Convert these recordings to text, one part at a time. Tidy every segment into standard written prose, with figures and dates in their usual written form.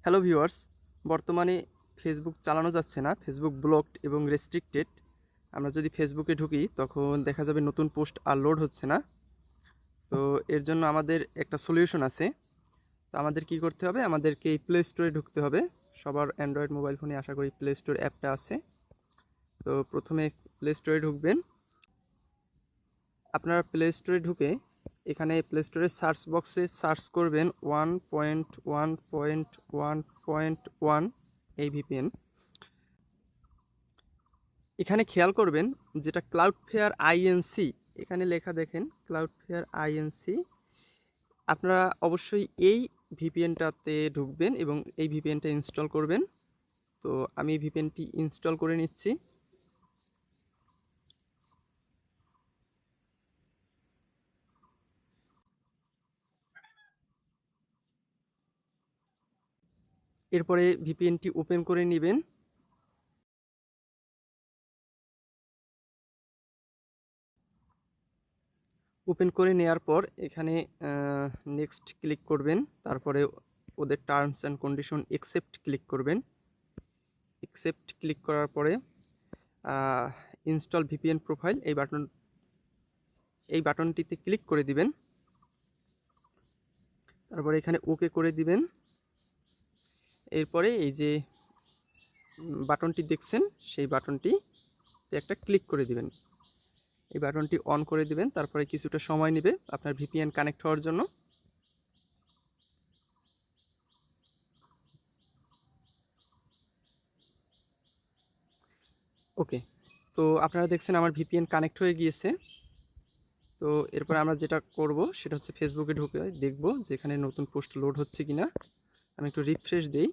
Hello viewers, বর্তমানে Facebook চালানো যাচ্ছে না, ফেসবুক ব্লকড এবং রেস্ট্রিক্টেড। আমরা যদি ফেসবুকে ঢুকি তখন দেখা যাবে নতুন পোস্ট আর লোড হচ্ছে না। তো এর জন্য আমাদের একটা সলিউশন আছে। তো আমাদের কি করতে হবে, আমাদেরকে এই প্লে স্টোরে ঢুকতে হবে। সবার অ্যান্ড্রয়েড মোবাইল ফোনে আশা করি প্লে স্টোর অ্যাপটা আছে। তো প্রথমে প্লে স্টোরে ঢুকবেন। আপনারা প্লে স্টোরে ঢুকে এখানে প্লে স্টোরের সার্চ বক্সে সার্চ করবেন 1.1.1.1 এই ভিপিএন। এখানে খেয়াল করবেন যেটা ক্লাউডফেয়ার আইএনসি এখানে লেখা দেখেন, ক্লাউডফেয়ার আইএনসি। আপনারা অবশ্যই এই ভিপিএনটাতে ঢুকবেন এবং এই ভিপিএনটা ইনস্টল করবেন। তো আমি ভিপিএনটি ইনস্টল করে নিচ্ছি। এরপরে ভিপিএনটি ওপেন করে নেবেন। ওপেন করে নেওয়ার পর এখানে নেক্সট ক্লিক করবেন। তারপরে ওদের terms and condition accept click করবেন। একসেপ্ট ক্লিক করার পরে ইনস্টল ভিপিএন প্রোফাইল এই বাটনটিতে ক্লিক করে দিবেন। তারপরে এখানে ওকে করে দিবেন। এরপরে এই যে বাটনটি দেখছেন সেই বাটনটি একটা ক্লিক করে দিবেন। এই বাটনটি অন করে দিবেন। তারপরে কিছুটা সময় নেবে আপনার ভিপিএন কানেক্ট হওয়ার জন্য। ওকে, তো আপনারা দেখছেন আমার ভিপিএন কানেক্ট হয়ে গিয়েছে। তো এরপর আমরা যেটা করব সেটা হচ্ছে ফেসবুকে ঢুকে দেখব যে এখানে নতুন পোস্ট লোড হচ্ছে কিনা। আমি একটু রিফ্রেশ দিই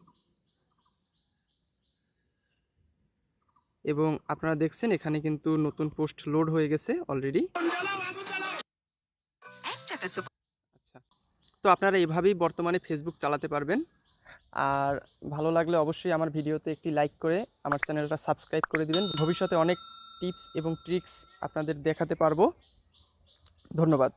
এবং আপনারা দেখছেন এখানে কিন্তু নতুন পোস্ট লোড হয়ে গেছে অলরেডি। আচ্ছা, তো আপনারা এভাবেই বর্তমানে ফেসবুক চালাতে পারবেন। আর ভালো লাগলে অবশ্যই আমার ভিডিওতে একটি লাইক করে আমার চ্যানেলটা সাবস্ক্রাইব করে দিবেন। ভবিষ্যতে অনেক টিপস এবং ট্রিক্স আপনাদের দেখাতে পারবো। ধন্যবাদ।